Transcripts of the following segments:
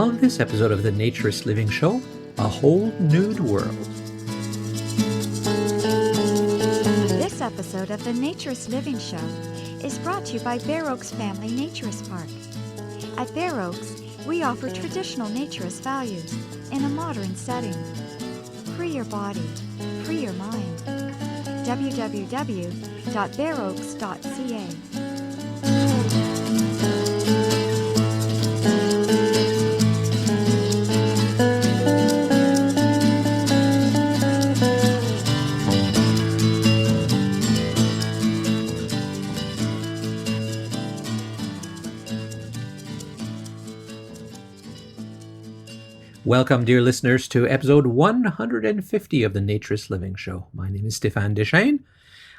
On this episode of the Naturist Living Show, A Whole Nude World. This episode of the Naturist Living Show is brought to you by Bare Oaks Family Naturist Park. At Bare Oaks, we offer traditional naturist values in a modern setting. Free your body, free your mind. www.bareoaks.ca. Welcome, dear listeners, to episode 150 of the Naturist Living Show. My name is Stéphane Deschênes.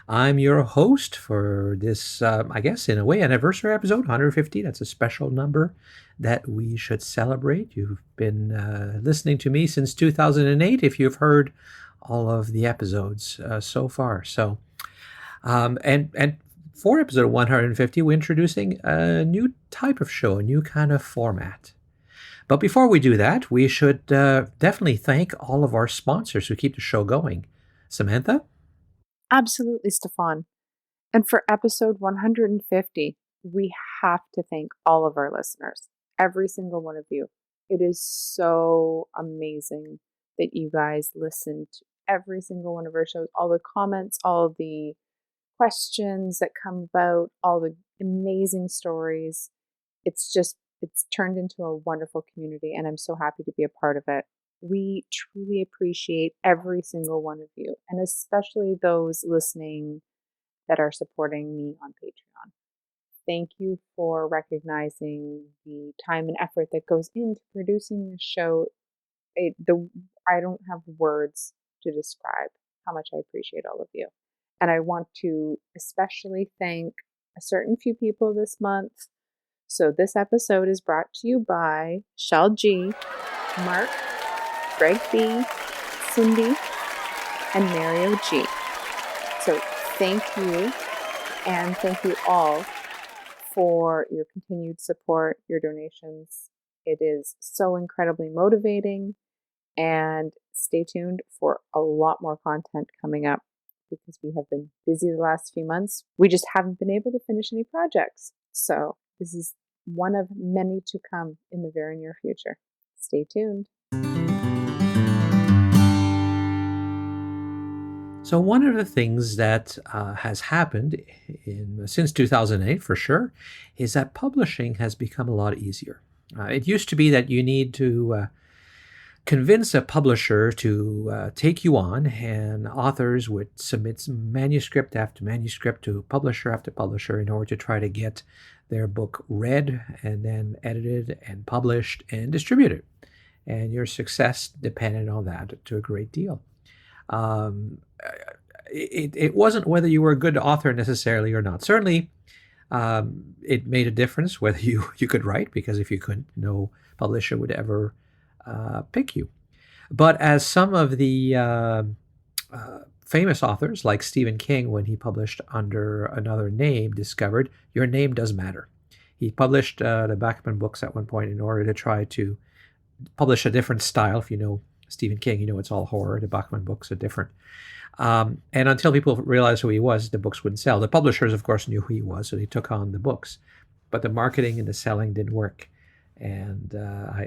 I'm your host for this, I guess, in a way, anniversary episode, 150. That's a special number that we should celebrate. You've been listening to me since 2008, if you've heard all of the episodes so far. So, and for episode 150, we're introducing a new type of show, a new kind of format. But before we do that, we should definitely thank all of our sponsors who keep the show going. Samantha? Absolutely, Stefan. And for episode 150, we have to thank all of our listeners, every single one of you. It is so amazing that you guys listen to every single one of our shows, all the comments, all the questions that come about, all the amazing stories. It's turned into a wonderful community, and I'm so happy to be a part of it. We truly appreciate every single one of you, and especially those listening that are supporting me on Patreon. Thank you for recognizing the time and effort that goes into producing this show. I don't have words to describe how much I appreciate all of you. And I want to especially thank a certain few people this month. So this episode is brought to you by Shell G, Mark, Greg B, Cindy, and Mario G. So thank you, and thank you all for your continued support, your donations. It is so incredibly motivating, and stay tuned for a lot more content coming up because we have been busy the last few months. We just haven't been able to finish any projects. So this is one of many to come in the very near future. Stay tuned. So one of the things that has happened since 2008, for sure, is that publishing has become a lot easier. It used to be that you need to convince a publisher to take you on, and authors would submit manuscript after manuscript to publisher after publisher in order to try to get their book read and then edited and published and distributed. And your success depended on that to a great deal. It wasn't whether you were a good author necessarily or not. Certainly, it made a difference whether you could write, because if you couldn't, no publisher would ever pick you. But as some of the famous authors, like Stephen King, when he published under another name, discovered, your name does matter. He published the Bowman books at one point in order to try to publish a different style. If you know Stephen King, you know it's all horror. The Bowman books are different. And until people realized who he was, the books wouldn't sell. The publishers, of course, knew who he was, so they took on the books. But the marketing and the selling didn't work. And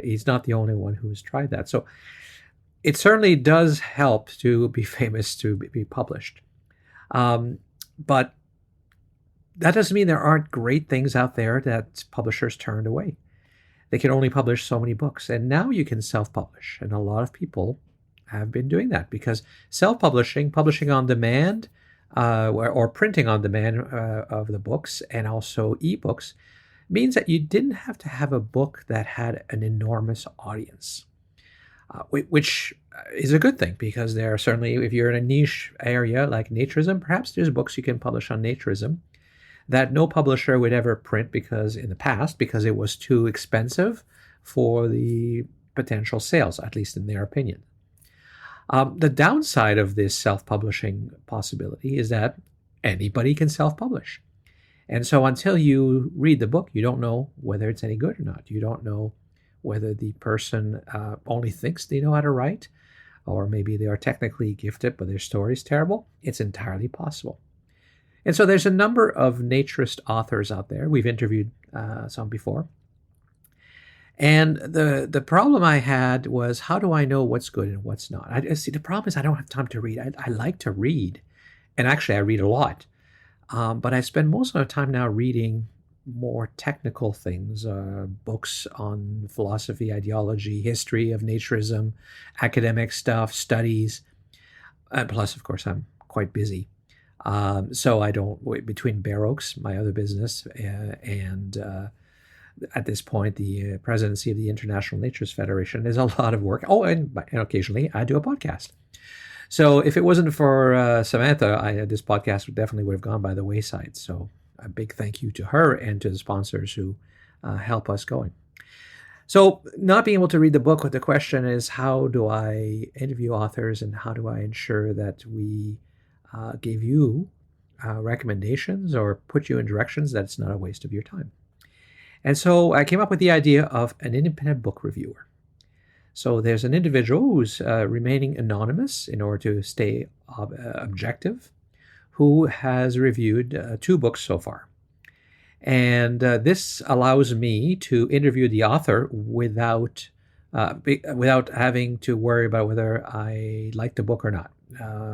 he's not the only one who has tried that. So it certainly does help to be famous, to be published. But that doesn't mean there aren't great things out there that publishers turned away. They can only publish so many books. And now you can self-publish. And a lot of people have been doing that, because self-publishing, publishing on demand, or printing on demand of the books, and also ebooks, means that you didn't have to have a book that had an enormous audience, which is a good thing, because there are certainly, if you're in a niche area like naturism, perhaps there's books you can publish on naturism that no publisher would ever print because it was too expensive for the potential sales, at least in their opinion. The downside of this self-publishing possibility is that anybody can self-publish. And so until you read the book, you don't know whether it's any good or not. You don't know whether the person only thinks they know how to write, or maybe they are technically gifted, but their story is terrible. It's entirely possible. And so there's a number of naturist authors out there. We've interviewed some before. And the problem I had was, how do I know what's good and what's not? I see, the problem is I don't have time to read. I like to read, and actually I read a lot. But I spend most of my time now reading more technical things, books on philosophy, ideology, history of naturism, academic stuff, studies. Plus, of course, I'm quite busy. So I don't, between Bare Oaks, my other business, and at this point, the presidency of the International Naturist Federation, is a lot of work. Oh, and occasionally I do a podcast. So if it wasn't for Samantha, this podcast would have gone by the wayside. So a big thank you to her and to the sponsors who help us going. So not being able to read the book, the question is, how do I interview authors and how do I ensure that we give you recommendations or put you in directions that it's not a waste of your time? And so I came up with the idea of an independent book reviewer. So there's an individual who's remaining anonymous in order to stay objective, who has reviewed 2 books so far. And this allows me to interview the author without having to worry about whether I like the book or not,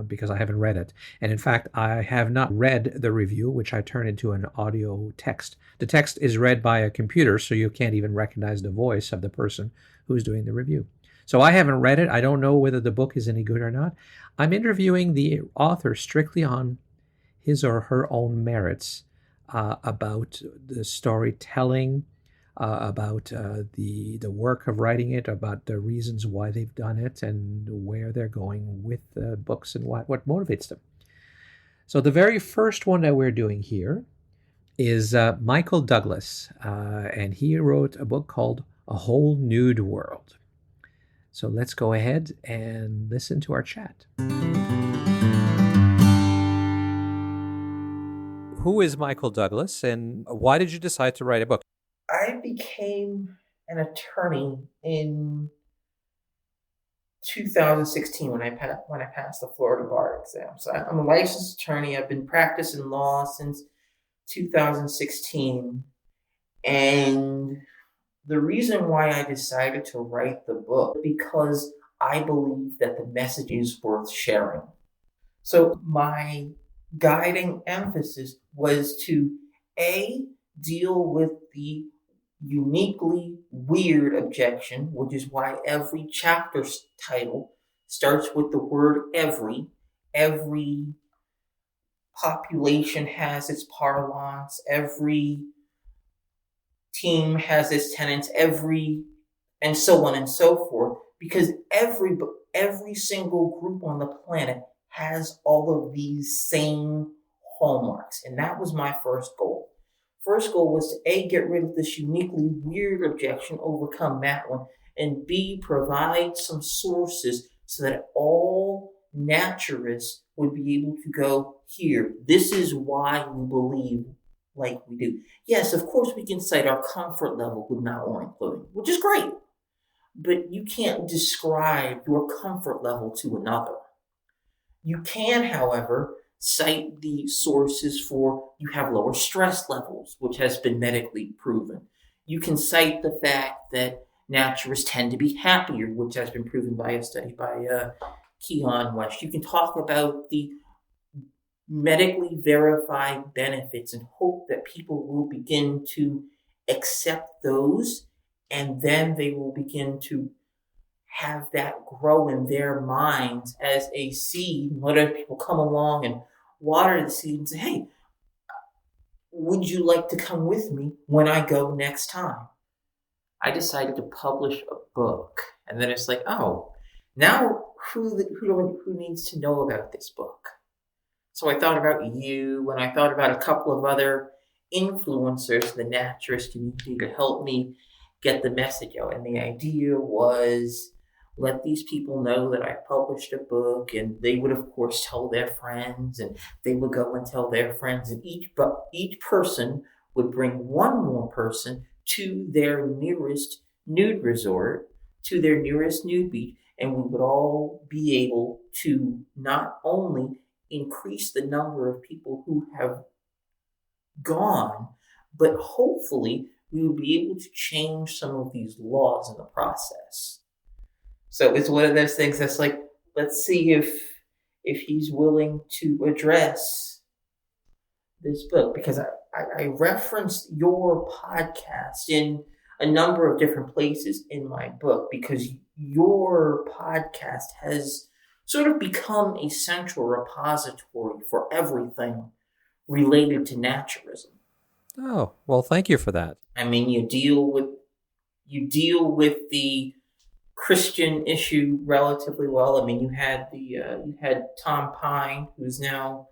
because I haven't read it. And in fact, I have not read the review, which I turn into an audio text. The text is read by a computer, so you can't even recognize the voice of the person who's doing the review. So I haven't read it. I don't know whether the book is any good or not. I'm interviewing the author strictly on his or her own merits, about the storytelling, about the work of writing it, about the reasons why they've done it, and where they're going with the books and what motivates them. So the very first one that we're doing here is Michael Douglas, and he wrote a book called A Whole Nude World. So let's go ahead and listen to our chat. Who is Michael Douglas, and why did you decide to write a book? I became an attorney in 2016 when I passed the Florida bar exam. So I'm a licensed attorney. I've been practicing law since 2016. And the reason why I decided to write the book, because I believe that the message is worth sharing. So my guiding emphasis was to deal with the uniquely weird objection, which is why every chapter title starts with the word every. Every population has its parlance, every team has its tenets, and so on and so forth, because every single group on the planet has all of these same hallmarks. And that was my first goal. First goal was to A, get rid of this uniquely weird objection, overcome that one, and B, provide some sources so that all naturists would be able to go, here, this is why we believe like we do. Yes, of course we can cite our comfort level with not wearing clothing, which is great, but you can't describe your comfort level to another. You can, however, cite the sources for you have lower stress levels, which has been medically proven. You can cite the fact that naturists tend to be happier, which has been proven by a study by Keon West. You can talk about the medically verified benefits and hope that people will begin to accept those, and then they will begin to have that grow in their minds as a seed. Let other people come along and water the seed and say, hey, would you like to come with me when I go next time? I decided to publish a book. And then it's like, oh, now who needs to know about this book? So I thought about you, and I thought about a couple of other influencers in the naturist community to help me get the message out. And the idea was, let these people know that I published a book, and they would, of course, tell their friends, and they would go and tell their friends, and each person would bring one more person to their nearest nude resort to their nearest nude beach, and we would all be able to not only increase the number of people who have gone, but hopefully we would be able to change some of these laws in the process. So it's one of those things that's like, let's see if he's willing to address this book, because I referenced your podcast in a number of different places in my book, because your podcast has sort of become a central repository for everything related to naturism. Oh, well, thank you for that. I mean, you deal with the Christian issue relatively well. I mean, you had Tom Pine, who's now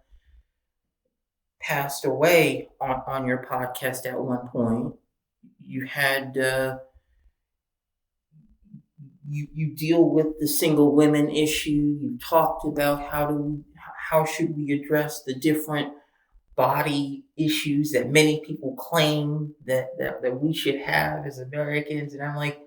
passed away, on your podcast at one point. You had you deal with the single women issue. You talked about how should we address the different body issues that many people claim that we should have as Americans. And I'm like,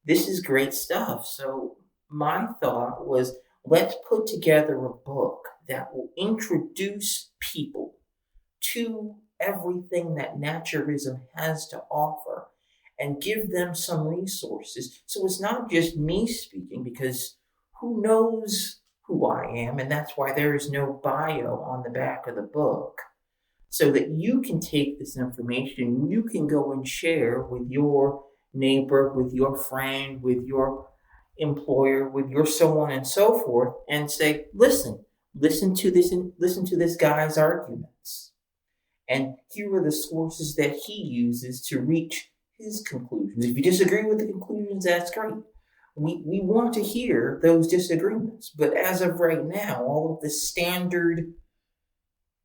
this is great stuff. So my thought was, let's put together a book that will introduce people to everything that naturism has to offer and give them some resources. So it's not just me speaking, because who knows who I am, and that's why there is no bio on the back of the book. So that you can take this information, you can go and share with your neighbor, with your friend, with your employer, with your so on and so forth, and say, listen to this guy's arguments. And here are the sources that he uses to reach his conclusions. If you disagree with the conclusions, that's great. We want to hear those disagreements. But as of right now, all of the standard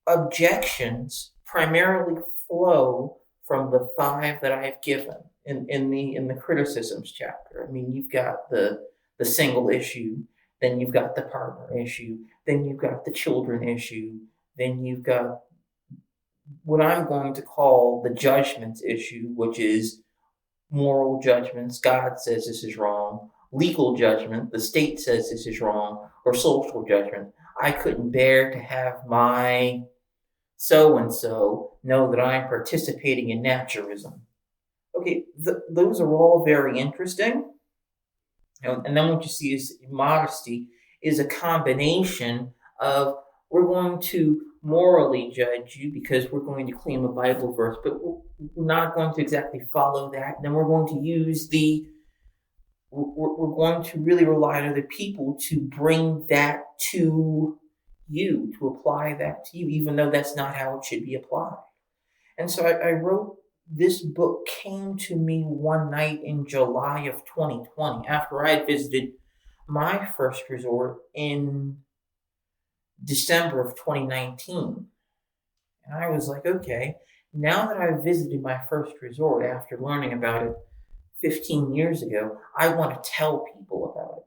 objections primarily flow from the 5 that I've given in the criticisms chapter. I mean, you've got the single issue, then you've got the partner issue, then you've got the children issue, then you've got what I'm going to call the judgments issue, which is moral judgments. God says this is wrong. Legal judgment, the state says this is wrong. Or social judgment, I couldn't bear to have my so-and-so know that I'm participating in naturism. Okay, those are all very interesting. And then what you see is modesty is a combination of, we're going to morally judge you because we're going to claim a Bible verse, but we're not going to exactly follow that. And then we're going to use we're going to really rely on other people to bring that to you, to apply that to you, even though that's not how it should be applied. And so I wrote, this book came to me one night in July of 2020, after I had visited my first resort in December of 2019. And I was like, okay, now that I've visited my first resort after learning about it 15 years ago, I want to tell people about it.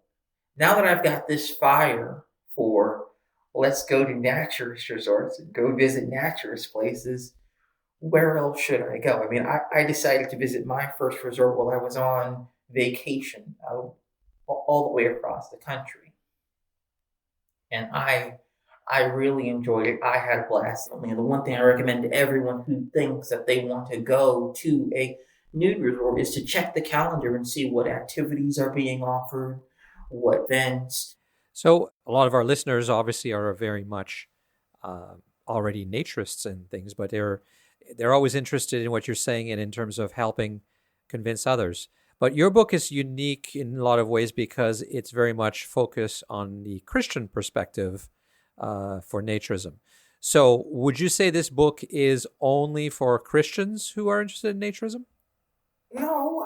Now that I've got this fire for, let's go to naturist resorts and go visit naturist places, where else should I go? I mean, I decided to visit my first resort while I was on vacation all the way across the country. And I really enjoyed it. I had a blast. I mean, the one thing I recommend to everyone who thinks that they want to go to a nude resort is to check the calendar and see what activities are being offered, what events. So a lot of our listeners obviously are very much already naturists and things, but they're always interested in what you're saying and in terms of helping convince others. But your book is unique in a lot of ways because it's very much focused on the Christian perspective for naturism. So would you say this book is only for Christians who are interested in naturism? No,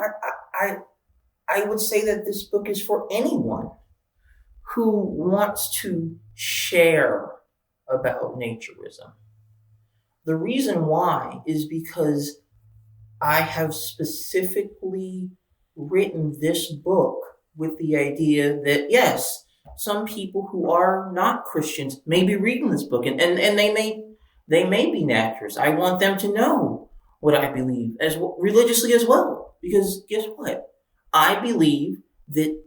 I would say that this book is for anyone who wants to share about naturism. The reason why is because I have specifically written this book with the idea that, yes, some people who are not Christians may be reading this book and they may be naturalists. I want them to know what I believe as religiously as well, because guess what? I believe that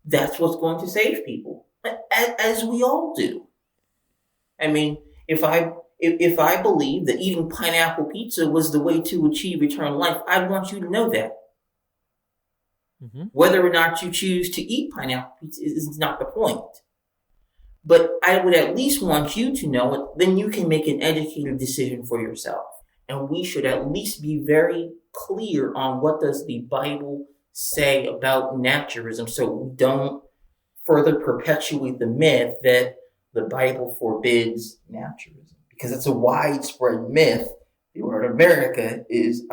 that's what's going to save people, as we all do. I mean, if I believe that eating pineapple pizza was the way to achieve eternal life, I'd want you to know that. Mm-hmm. Whether or not you choose to eat pineapple pizza is not the point. But I would at least want you to know it, then you can make an educated decision for yourself. And we should at least be very clear on what does the Bible say about naturism, so we don't further perpetuate the myth that the Bible forbids naturism. Because it's a widespread myth throughout America is,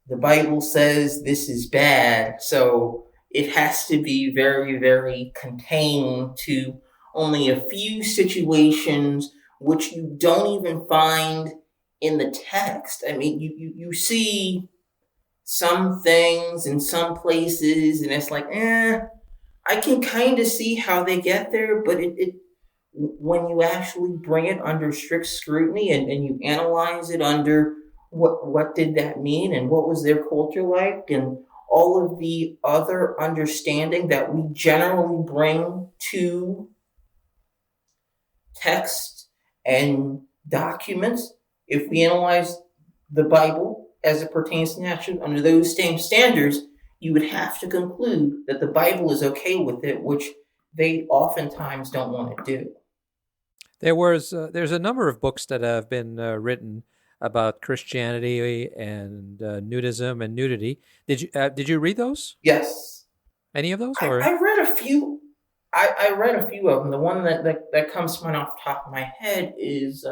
the Bible says this is bad, so it has to be very, very contained to only a few situations which you don't even find in the text. I mean, you see some things in some places, and it's like, I can kind of see how they get there, but it when you actually bring it under strict scrutiny and you analyze it under what did that mean and what was their culture like and all of the other understanding that we generally bring to text and documents, if we analyze the Bible as it pertains to natural under those same standards, you would have to conclude that the Bible is okay with it, which they oftentimes don't want to do. There's a number of books that have been written about Christianity and nudism and nudity. Did you read those? Yes. Any of those? Or? I read a few. I read a few of them. The one that comes to mind off the top of my head is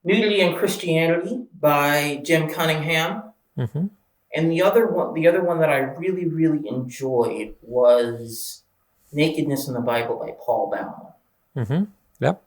Nudity and Christianity by Jim Cunningham. Mm-hmm. And the other one that I really, really enjoyed was Nakedness in the Bible by Paul Bowman. Mm-hmm. Yep.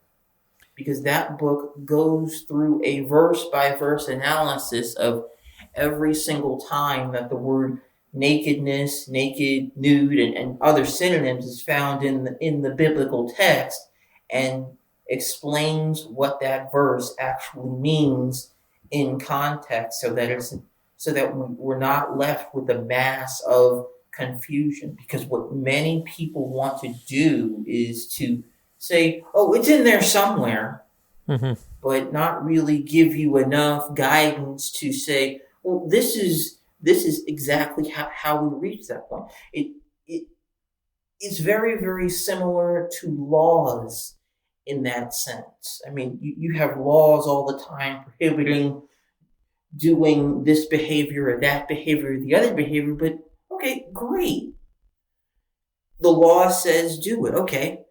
Because that book goes through a verse-by-verse analysis of every single time that the word nakedness, naked, nude, and other synonyms is found in the biblical text, and explains what that verse actually means in context, so that we're not left with a mass of confusion. Because what many people want to do is to say, oh, it's in there somewhere, mm-hmm. but not really give you enough guidance to say, well, this is exactly how we reach that point. It's very, very similar to laws in that sense. I mean, you have laws all the time prohibiting doing this behavior or that behavior or the other behavior, but okay, great. The law says do it. Okay.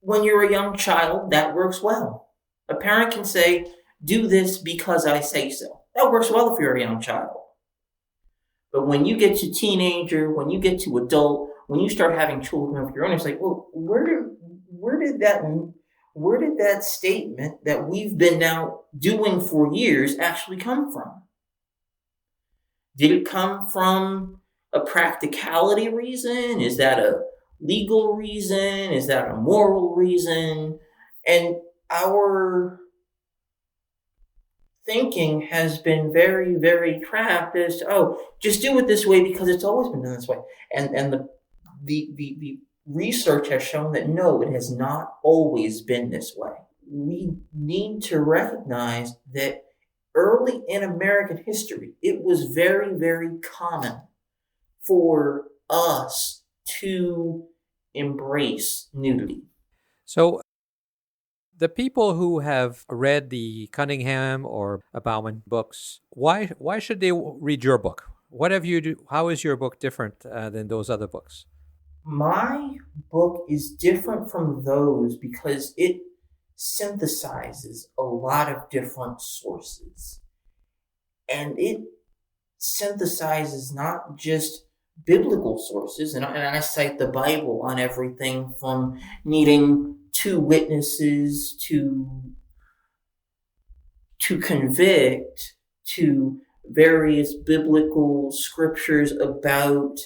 When you're a young child, that works well. A parent can say, do this because I say so. That works well if you're a young child. But when you get to teenager, when you get to adult, when you start having children of your own, it's like, well, where did that statement that we've been now doing for years actually come from? Did it come from a practicality reason? Is that a legal reason? Is that a moral reason? And our thinking has been very, very trapped as to, just do it this way because it's always been done this way. And the research has shown that no, it has not always been this way. We need to recognize that early in American history, it was very, very common for us to embrace nudity. So the people who have read the Cunningham or Bowman books, why should they read your book? What have you do? How is your book different than those other books? My book is different from those because it synthesizes a lot of different sources. And it synthesizes not just biblical sources, and I cite the Bible on everything from needing 2 witnesses to convict, to various biblical scriptures about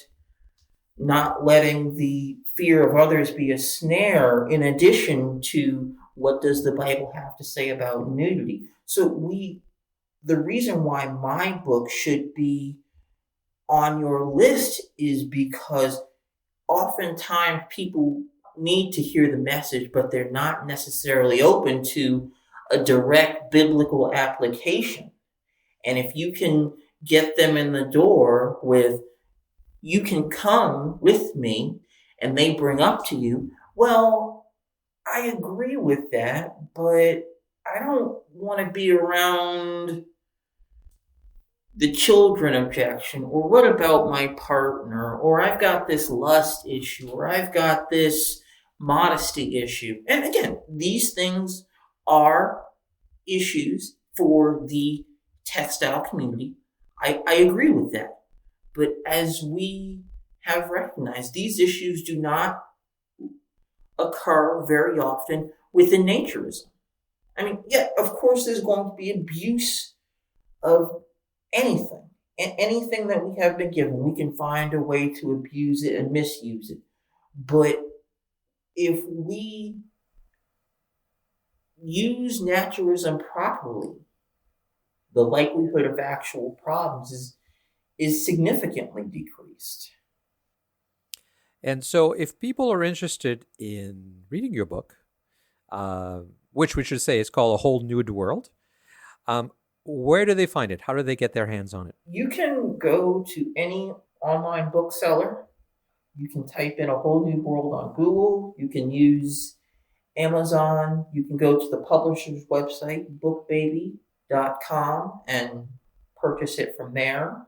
not letting the fear of others be a snare, in addition to what does the Bible have to say about nudity. So the reason why my book should be on your list is because oftentimes people need to hear the message, but they're not necessarily open to a direct biblical application. And if you can get them in the door with, you can come with me, and they bring up to you, well, I agree with that, but I don't want to be around the children objection, or what about my partner, or I've got this lust issue, or I've got this modesty issue. And again, these things are issues for the textile community. I agree with that. But as we have recognized, these issues do not occur very often within naturism. I mean, yeah, of course there's going to be abuse of anything. And anything that we have been given, we can find a way to abuse it and misuse it. But if we use naturalism properly, the likelihood of actual problems is significantly decreased. And so if people are interested in reading your book, which we should say is called A Whole Nude World, where do they find it? How do they get their hands on it? You can go to any online bookseller. You can type in A Whole Nude World on Google. You can use Amazon. You can go to the publisher's website, bookbaby.com, and purchase it from there.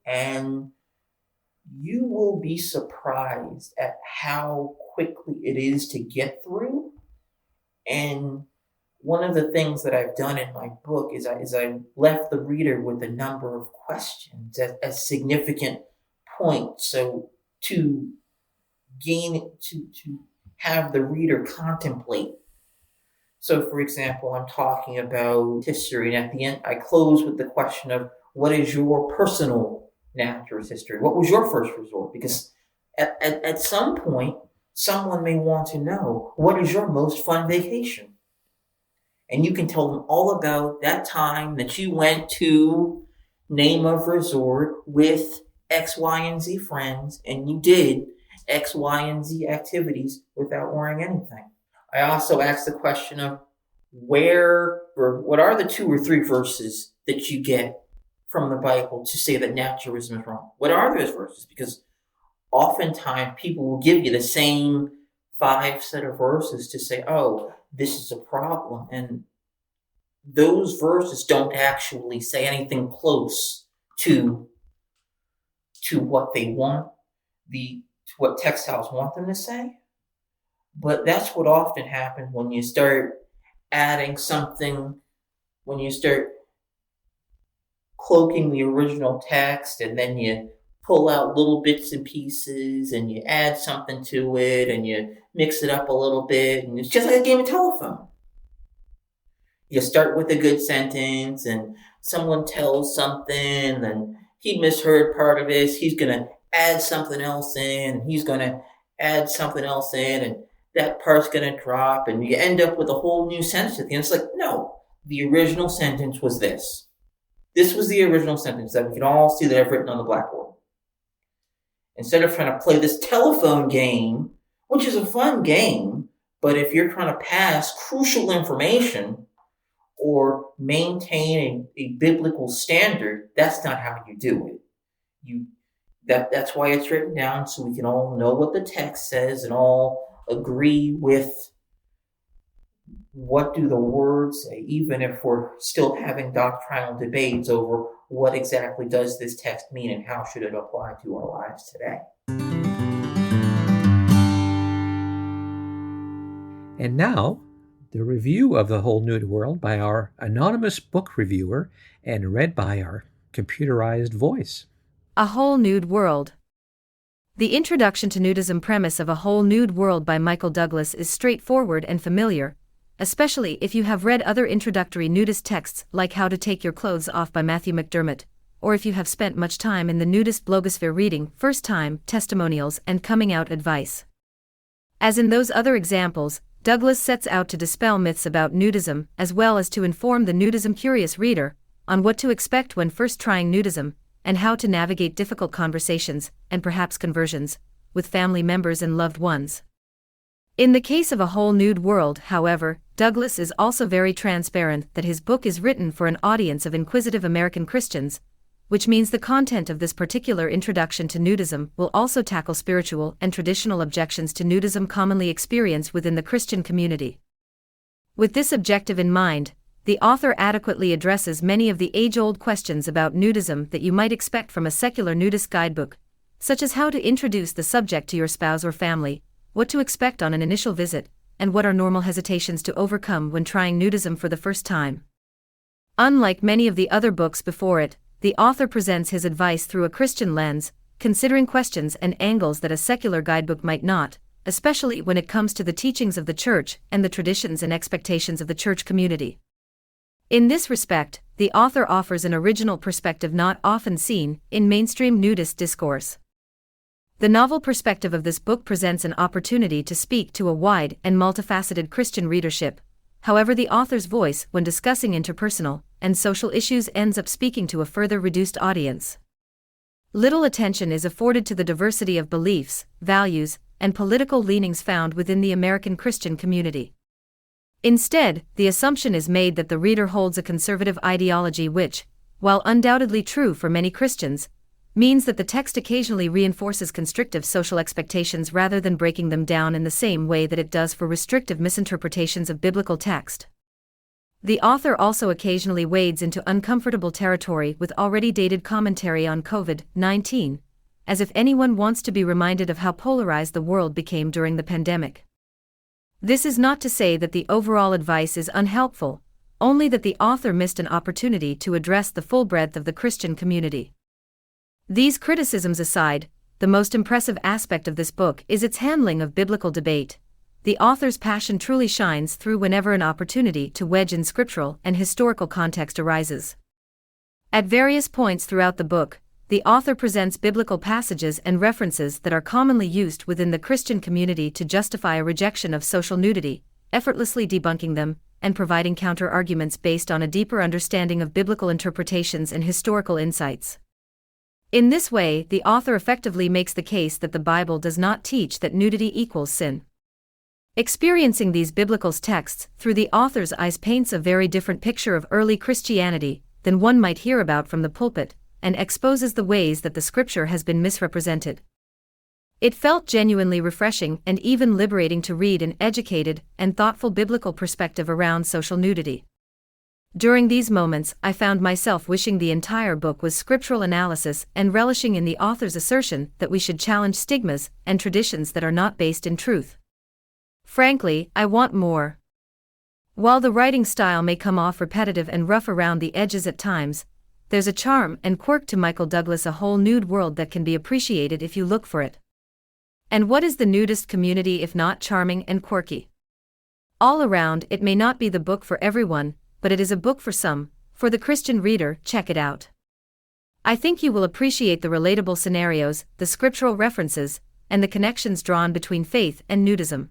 And you will be surprised at how quickly it is to get through. And one of the things that I've done in my book is I left the reader with a number of questions at significant points. So to have the reader contemplate. So for example, I'm talking about history, and at the end I close with the question of, what is your personal naturist history? What was your first resort? Because at some point, someone may want to know, what is your most fun vacation? And you can tell them all about that time that you went to name of resort with X, Y, and Z friends, and you did X, Y, and Z activities without wearing anything. I also asked the question of what are the 2 or 3 verses that you get from the Bible to say that naturalism is wrong? What are those verses? Because oftentimes people will give you the same 5 set of verses to say, oh, this is a problem. And those verses don't actually say anything close to what they want, to what textiles want them to say. But that's what often happens when you start adding something, when you start cloaking the original text, and then you pull out little bits and pieces and you add something to it and you mix it up a little bit, and it's just like a game of telephone. You start with a good sentence and someone tells something and he misheard part of this. He's going to add something else in. He's going to add something else in, and that part's going to drop, and you end up with a whole new sentence at the end. It's like, no, the original sentence was this. This was the original sentence that we can all see that I've written on the blackboard. Instead of trying to play this telephone game, which is a fun game, but if you're trying to pass crucial information or maintain a biblical standard, that's not how you do it. That's why it's written down, so we can all know what the text says and all agree with what do the words say, even if we're still having doctrinal debates over what exactly does this text mean and how should it apply to our lives today. And now, the review of The Whole Nude World by our anonymous book reviewer and read by our computerized voice. A Whole Nude World. The introduction to nudism premise of A Whole Nude World by Michael Douglas is straightforward and familiar, especially if you have read other introductory nudist texts like How to Take Your Clothes Off by Matthew McDermott, or if you have spent much time in the nudist blogosphere reading First Time, Testimonials, and Coming Out Advice. As in those other examples, Douglas sets out to dispel myths about nudism as well as to inform the nudism-curious reader on what to expect when first trying nudism, and how to navigate difficult conversations, and perhaps conversions, with family members and loved ones. In the case of A Whole Nude World, however, Douglas is also very transparent that his book is written for an audience of inquisitive American Christians, which means the content of this particular introduction to nudism will also tackle spiritual and traditional objections to nudism commonly experienced within the Christian community. With this objective in mind, the author adequately addresses many of the age-old questions about nudism that you might expect from a secular nudist guidebook, such as how to introduce the subject to your spouse or family, what to expect on an initial visit, and what are normal hesitations to overcome when trying nudism for the first time. Unlike many of the other books before it, the author presents his advice through a Christian lens, considering questions and angles that a secular guidebook might not, especially when it comes to the teachings of the Church and the traditions and expectations of the Church community. In this respect, the author offers an original perspective not often seen in mainstream nudist discourse. The novel perspective of this book presents an opportunity to speak to a wide and multifaceted Christian readership. However, the author's voice when discussing interpersonal and social issues ends up speaking to a further reduced audience. Little attention is afforded to the diversity of beliefs, values, and political leanings found within the American Christian community. Instead, the assumption is made that the reader holds a conservative ideology which, while undoubtedly true for many Christians, means that the text occasionally reinforces constrictive social expectations rather than breaking them down in the same way that it does for restrictive misinterpretations of biblical text. The author also occasionally wades into uncomfortable territory with already dated commentary on COVID-19, as if anyone wants to be reminded of how polarized the world became during the pandemic. This is not to say that the overall advice is unhelpful, only that the author missed an opportunity to address the full breadth of the Christian community. These criticisms aside, the most impressive aspect of this book is its handling of biblical debate. The author's passion truly shines through whenever an opportunity to wedge in scriptural and historical context arises. At various points throughout the book, the author presents biblical passages and references that are commonly used within the Christian community to justify a rejection of social nudity, effortlessly debunking them, and providing counter-arguments based on a deeper understanding of biblical interpretations and historical insights. In this way, the author effectively makes the case that the Bible does not teach that nudity equals sin. Experiencing these biblical texts through the author's eyes paints a very different picture of early Christianity than one might hear about from the pulpit, and exposes the ways that the scripture has been misrepresented. It felt genuinely refreshing and even liberating to read an educated and thoughtful biblical perspective around social nudity. During these moments, I found myself wishing the entire book was scriptural analysis and relishing in the author's assertion that we should challenge stigmas and traditions that are not based in truth. Frankly, I want more. While the writing style may come off repetitive and rough around the edges at times, there's a charm and quirk to Michael Douglas' A Whole Nude World that can be appreciated if you look for it. And what is the nudist community if not charming and quirky? All around, it may not be the book for everyone, but it is a book for some. For the Christian reader, check it out. I think you will appreciate the relatable scenarios, the scriptural references, and the connections drawn between faith and nudism.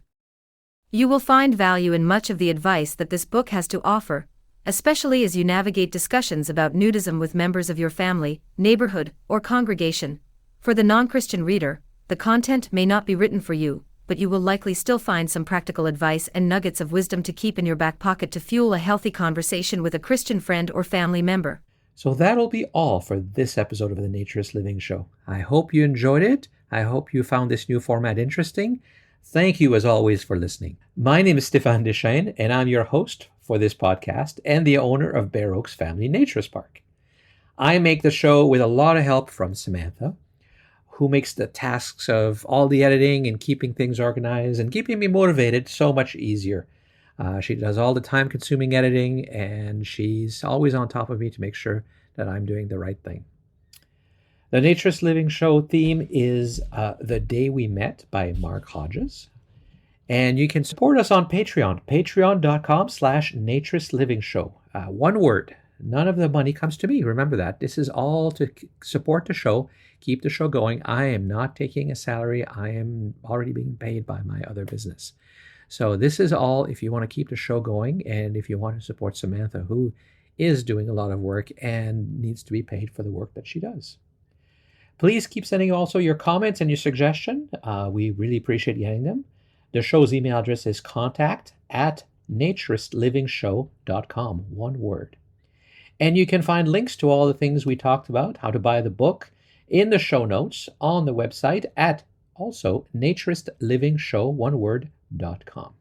You will find value in much of the advice that this book has to offer, especially as you navigate discussions about nudism with members of your family, neighborhood, or congregation. For the non-Christian reader, the content may not be written for you, but you will likely still find some practical advice and nuggets of wisdom to keep in your back pocket to fuel a healthy conversation with a Christian friend or family member. So that'll be all for this episode of the Naturist Living Show. I hope you enjoyed it. I hope you found this new format interesting. Thank you, as always, for listening. My name is Stéphane Deschênes, and I'm your host for this podcast and the owner of Bear Oaks Family Naturist Park. I make the show with a lot of help from Samantha, who makes the tasks of all the editing and keeping things organized and keeping me motivated so much easier. She does all the time-consuming editing, and she's always on top of me to make sure that I'm doing the right thing. The Naturist Living Show theme is The Day We Met by Mark Hodges. And you can support us on Patreon, patreon.com/naturistlivingshow. One word. None of the money comes to me. Remember that. This is all to support the show, keep the show going. I am not taking a salary. I am already being paid by my other business. So this is all if you want to keep the show going and if you want to support Samantha, who is doing a lot of work and needs to be paid for the work that she does. Please keep sending also your comments and your suggestion. We really appreciate getting them. The show's email address is contact@naturistlivingshow.com, one word. And you can find links to all the things we talked about, how to buy the book, in the show notes on the website at also naturistlivingshow, one word.com.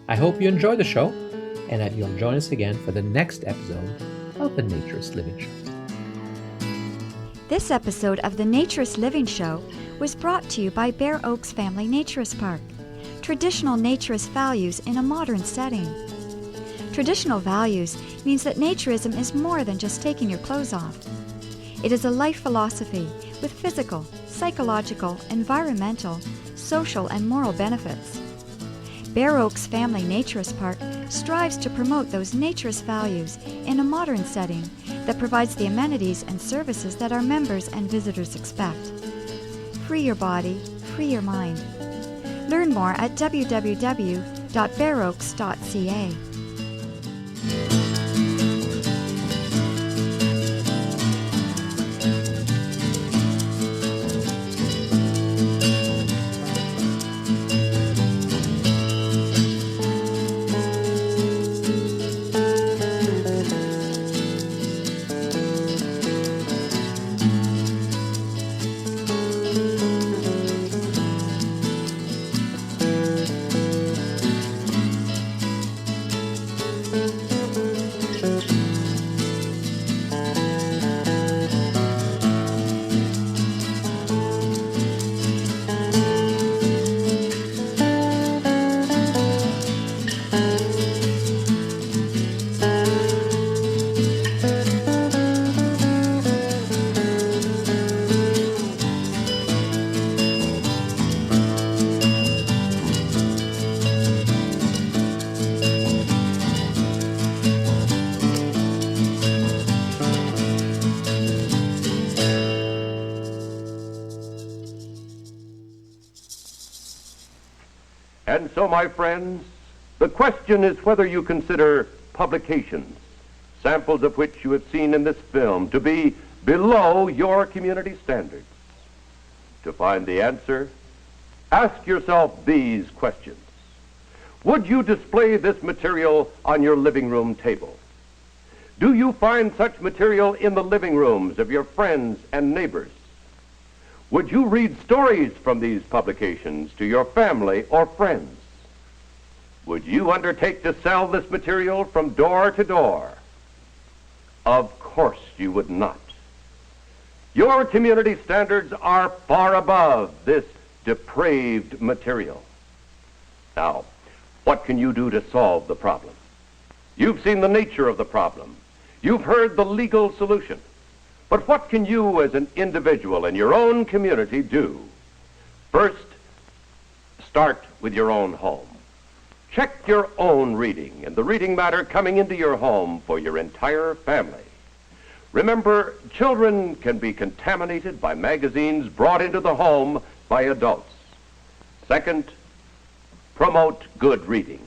I hope you enjoy the show and that you'll join us again for the next episode of the Naturist Living Show. This episode of the Naturist Living Show was brought to you by Bare Oaks Family Naturist Park. Traditional naturist values in a modern setting. Traditional values means that naturism is more than just taking your clothes off. It is a life philosophy with physical, psychological, environmental, social, and moral benefits. Bare Oaks Family Naturist Park strives to promote those naturist values in a modern setting that provides the amenities and services that our members and visitors expect. Free your body, free your mind. Learn more at www.bareoaks.ca. And so, my friends, the question is whether you consider publications, samples of which you have seen in this film, to be below your community standards. To find the answer, ask yourself these questions. Would you display this material on your living room table? Do you find such material in the living rooms of your friends and neighbors? Would you read stories from these publications to your family or friends? Would you undertake to sell this material from door to door? Of course you would not. Your community standards are far above this depraved material. Now, what can you do to solve the problem? You've seen the nature of the problem. You've heard the legal solution. But what can you as an individual in your own community do? First, start with your own home. Check your own reading and the reading matter coming into your home for your entire family. Remember, children can be contaminated by magazines brought into the home by adults. Second, promote good reading.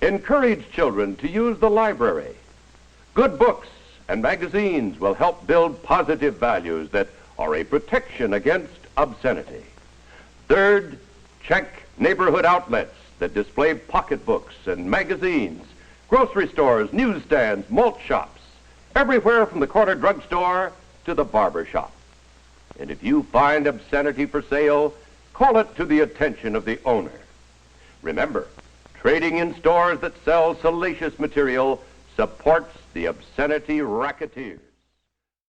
Encourage children to use the library. Good books and magazines will help build positive values that are a protection against obscenity. Third, check neighborhood outlets that display pocketbooks and magazines, grocery stores, newsstands, malt shops, everywhere from the corner drugstore to the barber shop. And if you find obscenity for sale, call it to the attention of the owner. Remember, trading in stores that sell salacious material supports the obscenity racketeers.